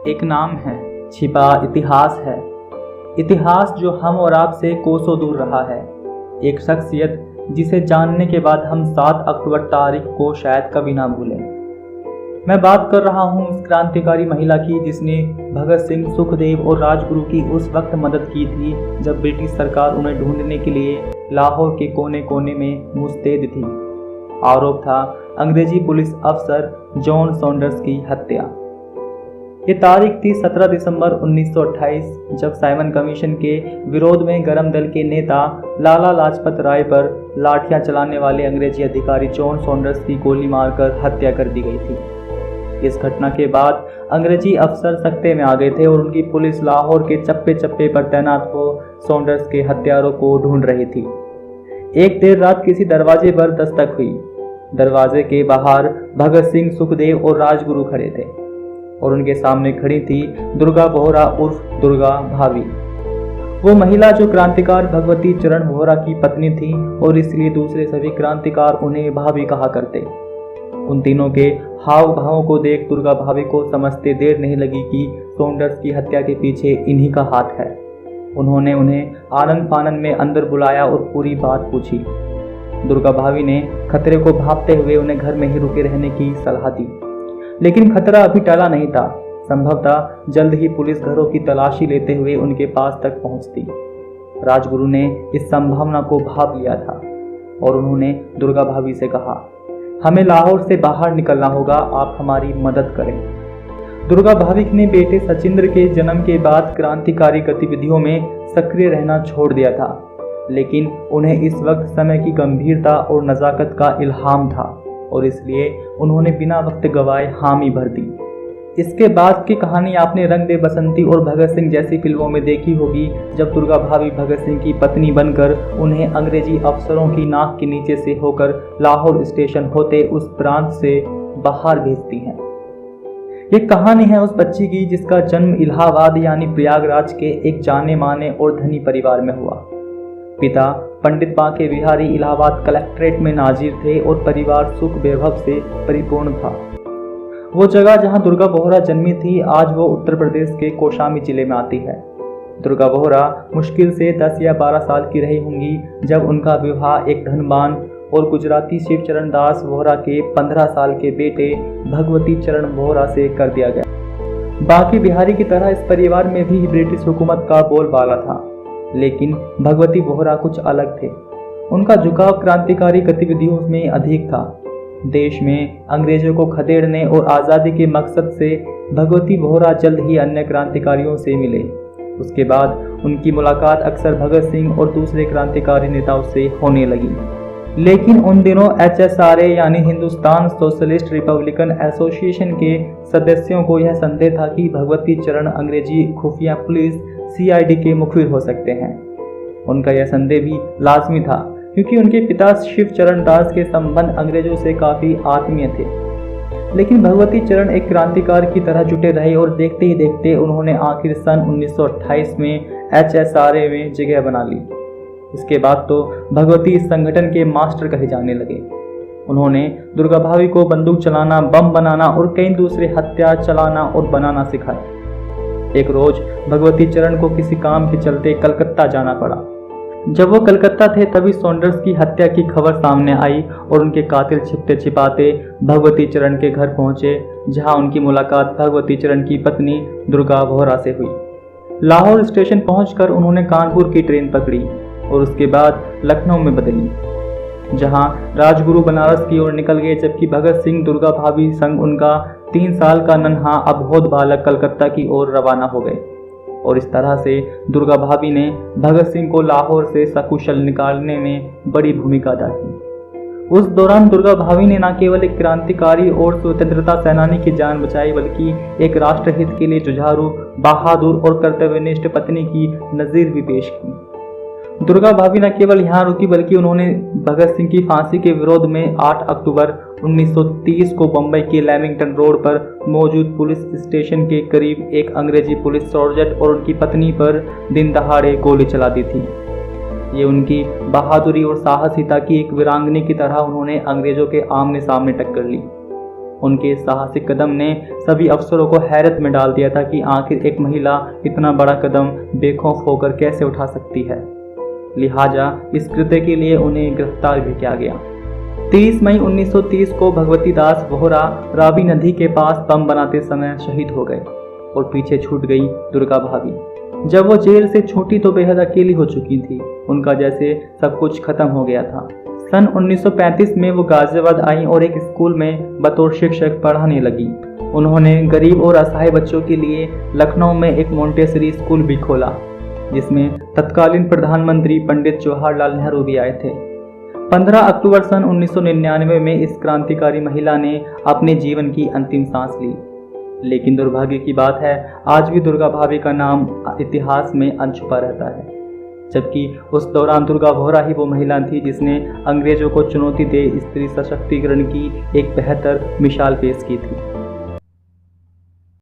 एक नाम है, छिपा इतिहास है। इतिहास जो हम और आप से कोसों दूर रहा है। एक शख्सियत जिसे जानने के बाद हम 7 अक्टूबर तारीख को शायद कभी ना भूलें। मैं बात कर रहा हूँ उस क्रांतिकारी महिला की जिसने भगत सिंह, सुखदेव और राजगुरु की उस वक्त मदद की थी जब ब्रिटिश सरकार उन्हें ढूंढने के लिए लाहौर के कोने कोने में मुस्तैद थी। आरोप था अंग्रेजी पुलिस अफसर जॉन सॉन्डर्स की हत्या। ये तारीख थी 17 दिसंबर 1928 जब साइमन कमीशन के विरोध में गरम दल के नेता लाला लाजपत राय पर लाठियां चलाने वाले अंग्रेजी अधिकारी जॉन सॉन्डर्स की गोली मारकर हत्या कर दी गई थी। इस घटना के बाद अंग्रेजी अफसर सख्ते में आ गए थे और उनकी पुलिस लाहौर के चप्पे चप्पे पर तैनात हो सॉन्डर्स के हत्यारों को ढूंढ रही थी। एक देर रात किसी दरवाजे पर दस्तक हुई। दरवाजे के बाहर भगत सिंह, सुखदेव और राजगुरु खड़े थे और उनके सामने खड़ी थी दुर्गा बोहरा उर्फ दुर्गा भाभी। वो महिला जो क्रांतिकार भगवती चरण बोहरा की पत्नी थी और इसलिए दूसरे सभी क्रांतिकार उन्हें भाभी कहा करते। उन तीनों के हाव भावों को देख दुर्गा भाभी को समझते देर नहीं लगी कि सॉन्डर्स की हत्या के पीछे इन्हीं का हाथ है। उन्होंने उन्हें आनन फानन में अंदर बुलाया और पूरी बात पूछी। दुर्गा भाभी ने खतरे को भांपते हुए उन्हें घर में ही रुके रहने की सलाह दी, लेकिन खतरा अभी टला नहीं था। संभवतः जल्द ही पुलिस घरों की तलाशी लेते हुए उनके पास तक पहुंचती। राजगुरु ने इस संभावना को भांप लिया था और उन्होंने दुर्गा भाभी से कहा, हमें लाहौर से बाहर निकलना होगा, आप हमारी मदद करें। दुर्गा भाभी ने बेटे सचिंद्र के जन्म के बाद क्रांतिकारी गतिविधियों में सक्रिय रहना छोड़ दिया था, लेकिन उन्हें इस वक्त समय की गंभीरता और नज़ाकत का इल्हाम था और इसलिए उन्होंने बिना वक्त गवाए हामी भर दी। इसके बाद की कहानी आपने रंग दे बसंती और भगत सिंह जैसी फिल्मों में देखी होगी, जब दुर्गा भाभी भगत सिंह की पत्नी बनकर उन्हें अंग्रेजी अफसरों की नाक के नीचे से होकर लाहौर स्टेशन होते उस प्रांत से बाहर भेजती हैं। ये कहानी है उस बच्ची की जिसका जन्म इलाहाबाद यानी प्रयागराज के एक जाने माने और धनी परिवार में हुआ। पिता पंडित बांके बिहारी इलाहाबाद कलेक्ट्रेट में नाजिर थे और परिवार सुख वैभव से परिपूर्ण था। वो जगह जहां दुर्गा बोहरा जन्मी थी आज वो उत्तर प्रदेश के कौशाम्बी जिले में आती है। दुर्गा बोहरा मुश्किल से 10 या 12 साल की रही होंगी जब उनका विवाह एक धनवान और गुजराती शिव चरण दास बोहरा के 15 साल के बेटे भगवती चरण बोहरा से कर दिया गया। बाकी बिहारी की तरह इस परिवार में भी ब्रिटिश हुकूमत का बोलबाला था, लेकिन भगवती बोहरा कुछ अलग थे। उनका झुकाव क्रांतिकारी गतिविधियों में अधिक था। देश में अंग्रेजों को खदेड़ने और आज़ादी के मकसद से भगवती बोहरा जल्द ही अन्य क्रांतिकारियों से मिले। उसके बाद उनकी मुलाकात अक्सर भगत सिंह और दूसरे क्रांतिकारी नेताओं से होने लगी, लेकिन उन दिनों HSRA यानी हिंदुस्तान सोशलिस्ट रिपब्लिकन एसोसिएशन के सदस्यों को यह संदेह था कि भगवती चरण अंग्रेजी खुफिया पुलिस CID के मुखबिर हो सकते हैं। उनका यह संदेह भी लाजमी था क्योंकि उनके पिता शिव चरण दास के संबंध अंग्रेजों से काफ़ी आत्मीय थे। लेकिन भगवती चरण एक क्रांतिकार की तरह जुटे रहे और देखते ही देखते उन्होंने आखिर सन 1928 में HSRA में जगह बना ली। इसके बाद तो भगवती इस संगठन के मास्टर कहे जाने लगे। उन्होंने दुर्गा भाभी को बंदूक चलाना, बम बनाना और कई दूसरे हथियार चलाना और बनाना सिखाया। एक रोज भगवती चरण को किसी काम के चलते कलकत्ता जाना पड़ा। जब वो कलकत्ता थे तभी सॉन्डर्स की हत्या की खबर सामने आई और उनके कातिल छिपते छिपाते भगवती चरण के घर पहुंचे, जहां उनकी मुलाकात भगवती चरण की पत्नी दुर्गा बोहरा से हुई। लाहौर स्टेशन पहुंचकर उन्होंने कानपुर की ट्रेन पकड़ी और उसके बाद लखनऊ में बदली, जहां राजगुरु बनारस की ओर निकल गए, जबकि भगत सिंह दुर्गा भाभी संग उनका 3 साल का नन्हा अबोध बालक कलकत्ता की ओर रवाना हो गए। और इस तरह से दुर्गा भाभी ने भगत सिंह को लाहौर से सकुशल निकालने में बड़ी भूमिका अदा की। उस दौरान दुर्गा भाभी ने न केवल एक क्रांतिकारी और स्वतंत्रता सेनानी की जान बचाई, बल्कि एक राष्ट्रहित के लिए जुझारू, बहादुर और कर्तव्यनिष्ठ पत्नी की नज़ीर भी पेश की। दुर्गा भाभी न केवल यहाँ रुकी बल्कि उन्होंने भगत सिंह की फांसी के विरोध में 8 अक्टूबर 1930 को बम्बई के लेमिंगटन रोड पर मौजूद पुलिस स्टेशन के करीब एक अंग्रेजी पुलिस सर्जन और उनकी पत्नी पर दिन दहाड़े गोली चला दी थी। ये उनकी बहादुरी और साहसिकता की एक वीरांगनी की तरह उन्होंने अंग्रेजों के आमने सामने टक्कर ली। उनके साहसिक कदम ने सभी अफसरों को हैरत में डाल दिया था कि आखिर एक महिला इतना बड़ा कदम बेखौफ होकर कैसे उठा सकती है। लिहाजा इस कृत्य के लिए उन्हें गिरफ्तार भी किया गया। 30 मई 1930 को भगवती दास वोहरा रावी नदी के पास बम बनाते समय शहीद हो गए और पीछे छूट गई दुर्गा भाभी। जब वो जेल से छूटी तो बेहद अकेली हो चुकी थी। उनका जैसे सब कुछ खत्म हो गया था। सन 1935 में वो गाजियाबाद आई और एक स्कूल में बतौर शिक्षक पढ़ाने लगी। उन्होंने गरीब और असहाय बच्चों के लिए लखनऊ में एक मोंटेसरी स्कूल भी खोला, जिसमें तत्कालीन प्रधानमंत्री पंडित जवाहरलाल नेहरू भी आए थे। 15 अक्टूबर सन 1999 में इस क्रांतिकारी महिला ने अपने जीवन की अंतिम सांस ली। लेकिन दुर्भाग्य की बात है, आज भी दुर्गा भाभी का नाम इतिहास में अनछुपा रहता है, जबकि उस दौरान दुर्गा वोहरा ही वो महिला थी जिसने अंग्रेजों को चुनौती दे स्त्री सशक्तिकरण की एक बेहतर मिसाल पेश की थी।